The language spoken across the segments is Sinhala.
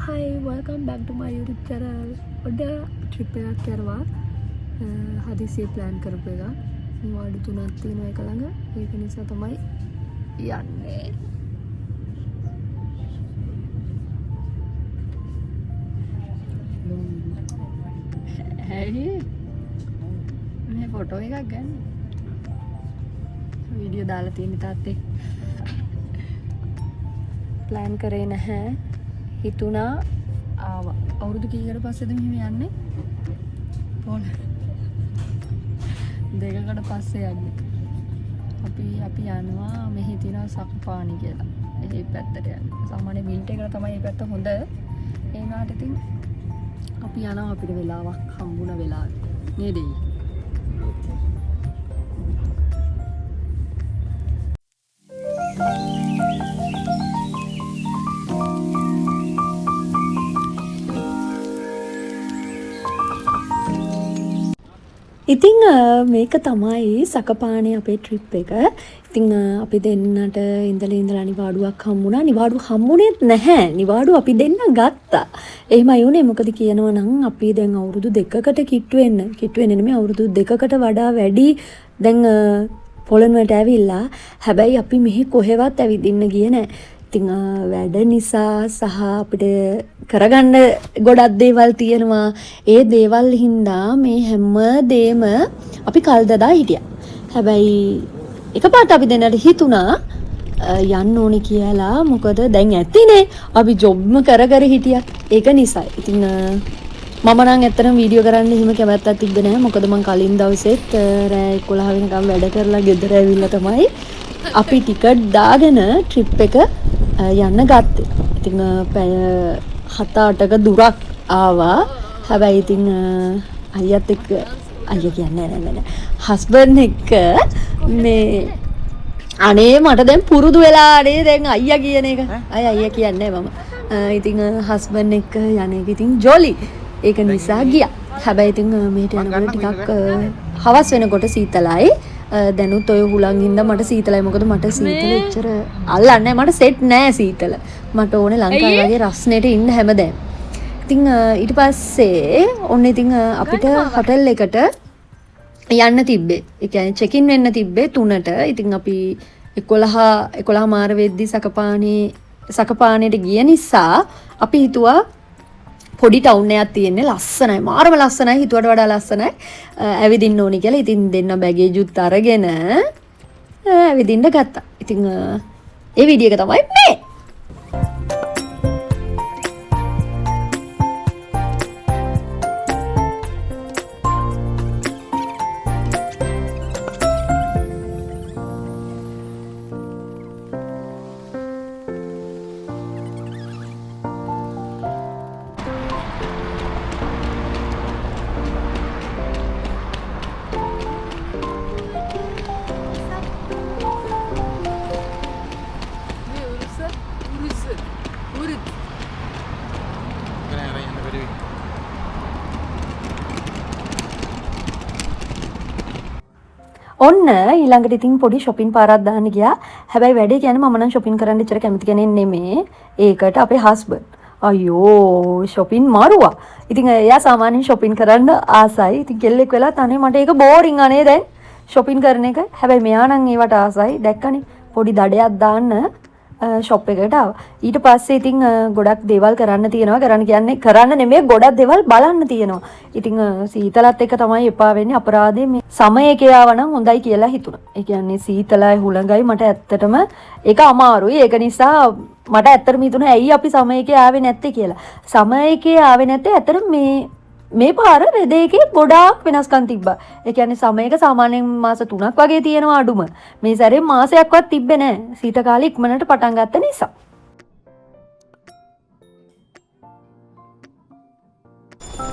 Hi, welcome back to my YouTube channel. ඔඩ ට්‍රිප් එකක් කරවා හදිසියෙ ප්ලෑන් කරපු එක. නිවාඩු 3ක් තියෙනවා එක ළඟ. ඒක නිසා තමයි යන්නේ. Hey. මේ ෆොටෝ එකක් ගන්න. වීඩියෝ දාලා තියෙන තාත්තේ. ප්ලෑන් කරේ නැහැ. හිතුණා ආවා. අවුරුදු කීයකට පස්සේද මෙහෙම යන්නේ? පොල්. දෙකකට පස්සේ යන්නේ. අපි යනවා මෙහි තියෙන සක්පානි කියලා. ඒ පැත්තට යනවා. සාමාන්‍ය මිල්ට් එකට තමයි මේ පැත්ත හොඳ. ඒ වුණාට ඉතින් අපි යනවා අපිට වෙලාවක් හම්බුණ වෙලාවට. නේද? ඉතින් මේක තමයි සකපානේ අපේ ට්‍රිප් එක. ඉතින් අපි දෙන්නට ඉඳලා නිවාඩුවක් හම්බුණා. නිවාඩු හම්බුනේ නැහැ. නිවාඩු අපි දෙන්න ගත්තා. එහෙමයි උනේ. මොකද කියනවා නම් අපි දැන් අවුරුදු 2කට කිට්ටු වෙන්නේ නෙමෙයි අවුරුදු 2කට වඩා වැඩි දැන් පොළොන්නට ඇවිල්ලා. හැබැයි අපි මෙහි කොහෙවත් ඇවිදින්න ගියේ නැහැ. ඉතින් වැඩ නිසා සහ අපිට කරගන්න ගොඩක් දේවල් තියෙනවා. ඒ දේවල් හින්දා මේ හැම දෙම අපි කල් දදා හිටියා. හැබැයි එකපාරට අපි දෙන්නට හිතුණා යන්න ඕනේ කියලා. මොකද දැන් ඇතිනේ අපි ජොබ්ම කර හිටියා. ඒක නිසා. ඉතින් මම නම් ඇත්තටම වීඩියෝ කරන්න එහෙම කැමැත්තක් තිබ්බේ නැහැ. මොකද මම කලින් දවසෙත් රෑ 11 වෙනකම් වැඩ කරලා ගෙදර ඇවිල්ලා තමයි අපි ටිකට් දාගෙන ට්‍රිප් එක යන්න ගත්තේ. ඉතින් පැය 7-8ක දුරක් ආවා. හැබැයි ඉතින් අයියත් එක්ක අයියා කියන්නේ නෑ හස්බන්ඩ් එක්ක මේ අනේ මට දැන් පුරුදු වෙලානේ දැන් අයියා කියන එක. අයියා කියන්නේ මම. ඉතින් හස්බන්ඩ් එක්ක යන එක ඉතින් ජොලි. ඒක නිසා ගියා. හැබැයි ඉතින් මෙහෙට යනකොට ටිකක් හවස් වෙනකොට සීතලයි. දැනුත් ඔය හුලං හින්දා මට සීතලයි. මොකද මට සීතල එච්චර අල්ලන්නේ මට සෙට් නෑ සීතල. මට ඕනේ ලංකාවේ වගේ රස්නෙට ඉන්න හැමදාම. ඉතින් ඊට පස්සේ ඔන්න ඉතින් අපිට හොටෙල් එකට යන්න තිබ්බේ. ඒ කියන්නේ චෙක් ඉන් වෙන්න තිබ්බේ 3ට. ඉතින් අපි 11 මාර වෙද්දි සකපානේට ගිය නිසා අපි හිතුවා පොඩි ටවුන් එකක් තියෙන්නේ ලස්සනයි. මාරම ලස්සනයි. හිතුවට වඩා ලස්සනයි. ඇවිදින්න ඕනි කියලා. ඉතින් දෙන්න බැගේජුත් අරගෙන ඇවිදින්න ගත්තා. ඉතින් ඒ වීඩියෝ එක තමයි මේ. ඔන්න ඊළඟට ඉතින් පොඩි shopping පාරක් දාන්න ගියා. හැබැයි වැඩේ කියන්නේ මම නම් shopping කරන්න ඉච්චර කැමති කෙනෙක් නෙමෙයි. ඒකට අපේ husband. අයියෝ shopping මාරුවා. ඉතින් එයා සාමාන්‍යයෙන් shopping කරන්න ආසයි. ඉතින් කෙල්ලෙක් වෙලා තනේ මට ඒක බෝරින් අනේ දැන් shopping කරන එක. හැබැයි මෙයා නම් ඒවට ආසයි. දැක්කනේ පොඩි දඩයක් දාන්න ෂොප් එකට ආවා. ඊට පස්සේ ඉතින් ගොඩක් දේවල් කරන්න තියෙනවා. කරන්න නෙමෙයි ගොඩක් දේවල් බලන්න තියෙනවා. ඉතින් සීතලත් එක්ක තමයි එපා වෙන්නේ. අපරාධේ මේ සමයක ආව නම් හොඳයි කියලා හිතුණා. ඒ කියන්නේ සීතලයි හුළඟයි මට ඇත්තටම ඒක අමාරුයි. ඒක නිසා මට ඇත්තටම හිතුණා ඇයි අපි සමයක ආවේ නැත්තේ කියලා. සමයක ආවේ නැත්තේ ඇත්තටම මේ පාර දෙකේ ගොඩාක් වෙනස්කම් තිබ්බා. ඒ කියන්නේ සමයක සාමාන්‍යයෙන් මාස 3ක් වගේ තියෙනවා අඩුම. මේ සැරේ මාසයක්වත් තිබ්බේ නැහැ. සීත කාලේ ඉක්මනට පටන් ගත්ත නිසා.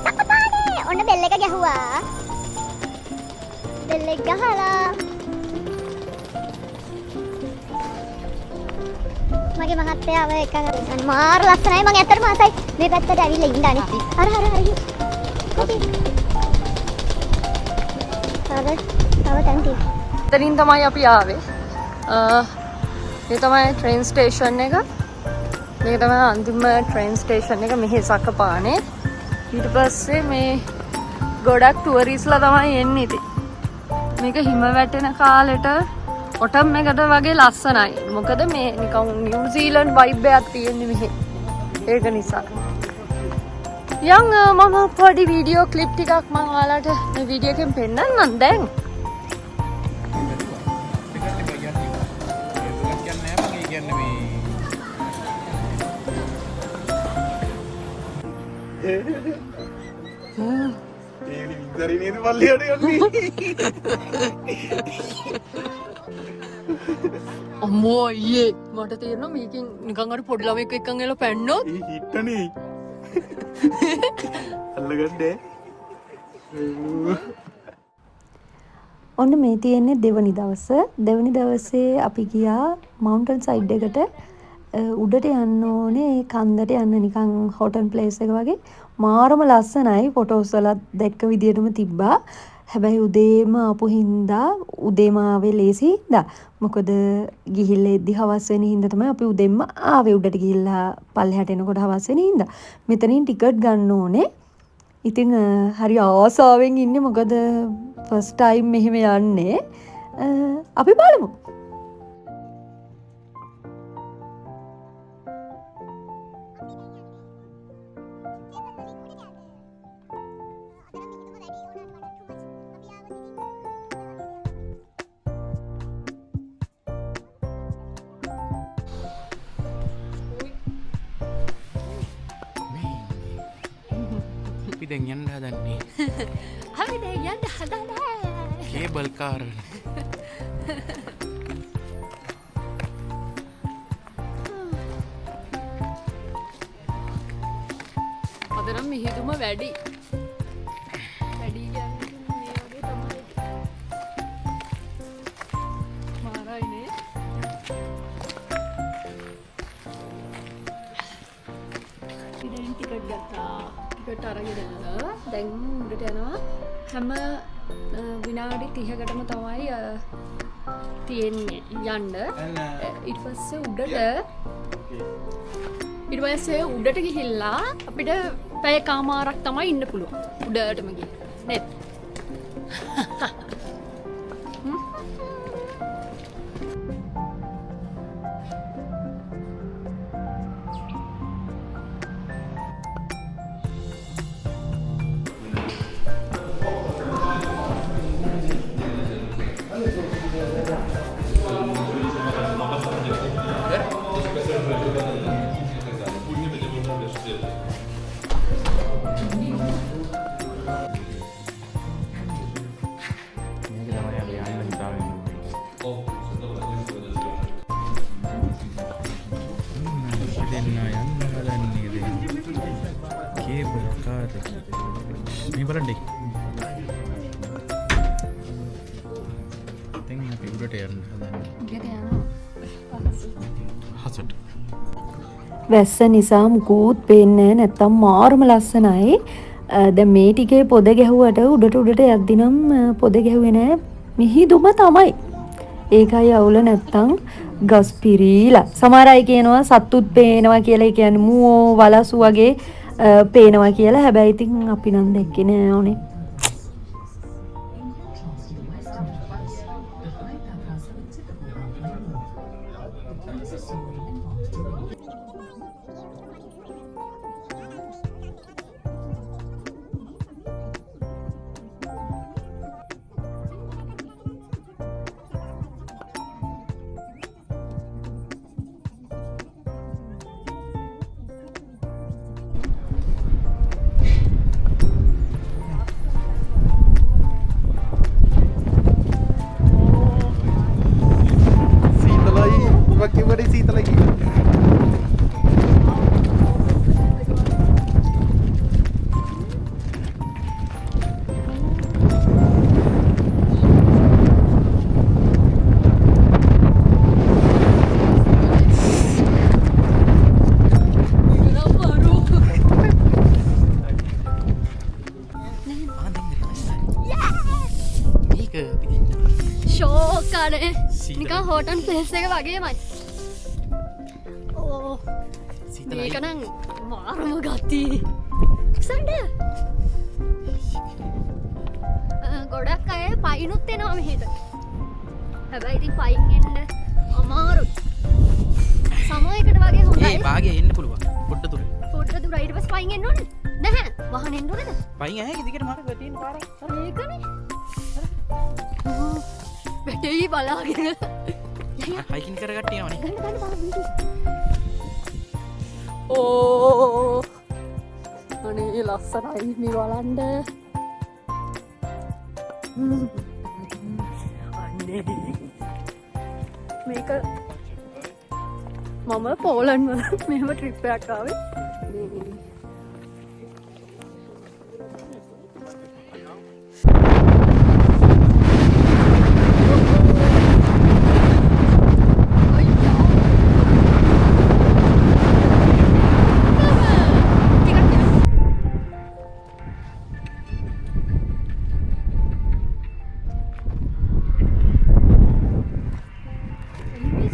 සකපානේ ඔන්න බෙල් එක ගැහුවා. බෙල් එක ගහලා මගේ මහත්තයාව එක මාර ලස්සනයි. මම ඇත්තටම ආසයි මේ පැත්තට ඇවිල්ලා ඉන්න අනිත්. හරි. එතනින් තමයි අපි ආවේ. මේ තමයි ට්‍රේන් ස්ටේෂන් එක. මේක තමයි අන්තිම ට්‍රේන් ස්ටේෂන් එක මෙහි සකපානේ. ඊට පස්සේ මේ ගොඩක් ටුවරිස්ලා තමයි එන්නේ ඉතින්. මේක හිම වැටෙන කාලෙට ඔටම් එකට වගේ ලස්සනයි. මොකද මේ නිකන් නිව්සීලන්ඩ් වයිබ් එකක් තියෙන්නේ මෙහි. ඒක නිසා. මම පොඩි වීඩියෝ ක්ලිප් ටිකක් මම ඔයාලට මේ වීඩියෝ එකෙන් පෙන්නන්නම් දැන්. අම්මෝ අයියේ මට තේරෙනවා මේකෙන් නිකන් අර පොඩි ළමෙක් එක්කන් එලා පැන්නොත් හිටනේ අල්ලගන්නේ ඔන්න මේ තියෙන්නේ දෙවනි දවස. දෙවනි දවසේ අපි ගියා මවුන්ටන් සයිඩ් එකට. උඩට යන්න ඕනේ කන්දට යන්න නිකන් හොටල් ප්ලේස් එක වගේ. මාරම ලස්සනයි. ෆොටෝස් වලත් දැක්ක විදියටම තිබ්බා. හැබැයි උදේම ආපු හින්දා උදේම ආවේ ලේසි හින්දා. මොකද ගිහිල්ලා එද්දි හවස් වෙන හින්දා තමයි අපි උදෙන්ම ආවේ. උඩට ගිහිල්ලා පල්ලෙහාට එනකොට හවස් වෙන හින්දා. මෙතනින් ටිකට් ගන්න ඕනේ. ඉතින් හරි ආසාවෙන් ඉන්නේ මොකද ෆස්ට් ටයිම් මෙහෙම යන්නේ. අපි බලමු. අපි දැන් යන්න හදන්නේ. අපි දැන් යන්න හදන්නේ. Cable car. අද නම් මිහිදුම වැඩි. වැඩි කියන්නේ මේ වගේ තමයි. මාරයිනේ. ඉතින් ටිකට් ගත්තා. ටිකට් අරගෙන දැන් උඩට යනවා. හැම විනාඩි 30කටම තමයි තියෙන්නේ යන්න. ඊට පස්සේ උඩට ගිහිල්ලා අපිට පැය කමාරක් තමයි ඉන්න පුළුවන්. උඩටම ගිහින් නේද? කේබල් කාර් මේ බලන්න. දැන් අපි උඩට යන්න හදන්නේ. හසට. වැස්ස නිසා මුකුත් පේන්නේ නැත්තම් මාරුම ලස්සනයි. දැන් මේ ටිකේ පොද ගැහුවට උඩට යද්දි නම් පොද ගැහුවේ නෑ. මිහිදුම තමයි. ඒකයි අවුල නැත්තම් ගස් පිරීලා. සමහර අය කියනවා සත්තුත් පේනවා කියලා. ඒ කියන්නේ මුවෝ වලසු වගේ පේනවා කියලා. හැබැයි ඉතින් අපි නම් දැක්කේ නෑ ඕනේ. නිකන් හෝටන් ප්ලේස් එක වගේමයි. ඕ මේක නම් මාරම ගත්ති සන්ඩ ගොඩක් අය පයිනුත් එනවා මෙහෙට හැබැයි ඉතින් පයින් එන්න අමාරුයි සමයකට වගේ හොඳයි ඒ භාගය එන්න පුළුවන් පොඩ්ඩ දුර පොඩ්ඩ දුර ඊට පස්සේ පයින් එන්න ඕනේ නැහැ වහන එන්න ඕනේද පයින් ඇයි දිගට මාරක තියෙන පාර ඒකනේ වැටෙයි බලාගෙන හයිකින් කරගට්ටිය යවනේ ගන්න බලන්න ඕ අනේ ලස්සනයි මේ බලන්න අනේ මේක මම පෝලන්ඩ් වල මෙහෙම ට්‍රිප් එකක් ආවේ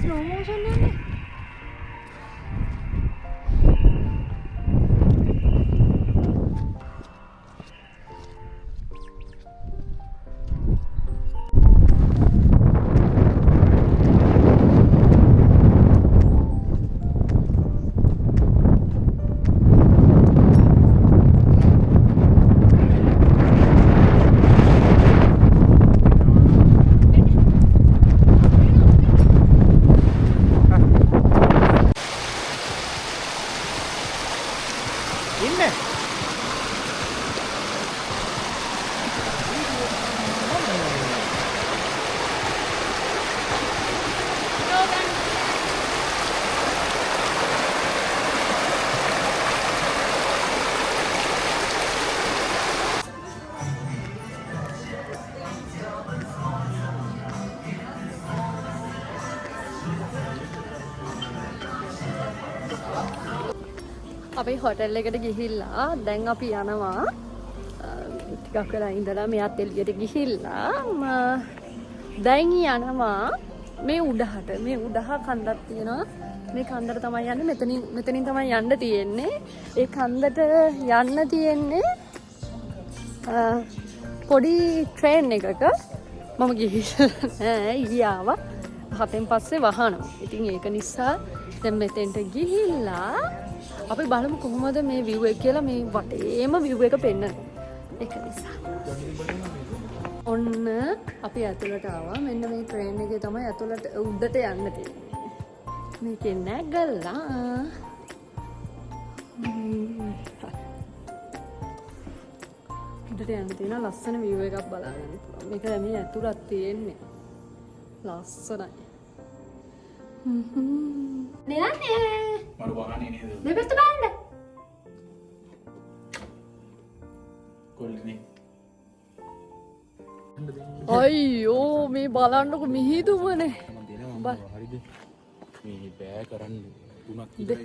slow motion නේද අපි හොටෙල් එකට ගිහිල්ලා දැන් අපි යනවා ටිකක් වෙලා ඉඳලා මෙයාත් එළියට ගිහිල්ලා දැන් යනවා මේ උඩහට මේ උඩහ කන්දක් තියෙනවා මේ කන්දට තමයි යන්නේ මෙතනින් තමයි යන්න තියෙන්නේ ඒ කන්දට යන්න තියෙන්නේ පොඩි ට්‍රේන් එකක මම ගිහිල්ලා නෑ ඊයාව 7න් පස්සේ වහනවා ඉතින් ඒක නිසා දැන් මෙතෙන්ට ගිහිල්ලා අපි බලමු කොහොමද මේ view එක කියලා මේ වටේම view එක පෙන්නන ඒක නිසා ඔන්න අපි ඇතුළට ආවා මෙන්න මේ ට්‍රේන් එකේ තමයි ඇතුළට උඩට යන්න තියෙන්නේ මේකේ නැගලා උඩට යන්න තියෙන ලස්සන view එකක් බලාගන්න පුළුවන් මේක මේ ඇතුළත් තියෙන්නේ ලස්සනයි නේ මරු වහන්නේ නේද මේ පැත්ත බලන්න කොල්ලනේ අයියෝ මේ බලන්නකො මිහිදුමනේ හරිද මේ බෑ කරන්න තුනක් ඉතින්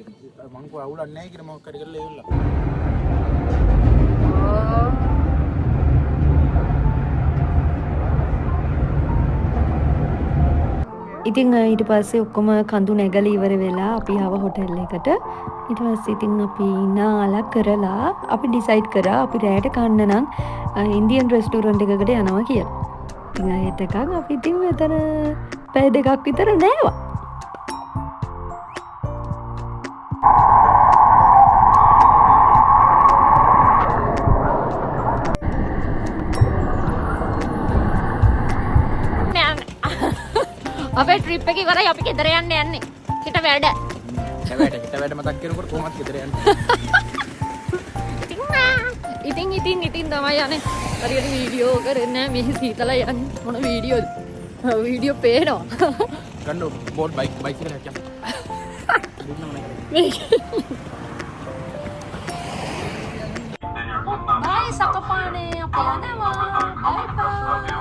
මං කෝ අවුලක් නැහැ කියලා මොකක් හරි කරලා එවලා ඉතින් ඊට පස්සේ ඔක්කොම කඳු නැගලා ඉවර වෙලා අපි ආව හොටෙල් එකට ඊට පස්සේ ඉතින් අපි නාලා කරලා අපි ඩිසයිඩ් කරා අපි රැයට කන්න නම් ඉන්දියන් රෙස්ටෝරන්ට් එකකට යනවා කියලා. ඉතින් ඒකටකන් අපි ඉතින් මෙතන පැය දෙකක් විතර නෑවා. අපේ ට්‍රිප් එක ඉවරයි අපි ගෙදර යන්න යන්නේ. හිට වැඩ. හිට වැඩ මතක් කරනකොට කොහොමද ගෙදර යන්නේ? ඉතින් තමයි යන්නේ. හරියට වීඩියෝ කරන්නේ නැහැ මෙහි සීතලයි යන්නේ. මොන වීඩියෝද? වීඩියෝ පේනවා. ගන්න බෝඩ් බයික් එකට හැකියම්. බයි සකපානේ අපි යනවා. බයි බයි.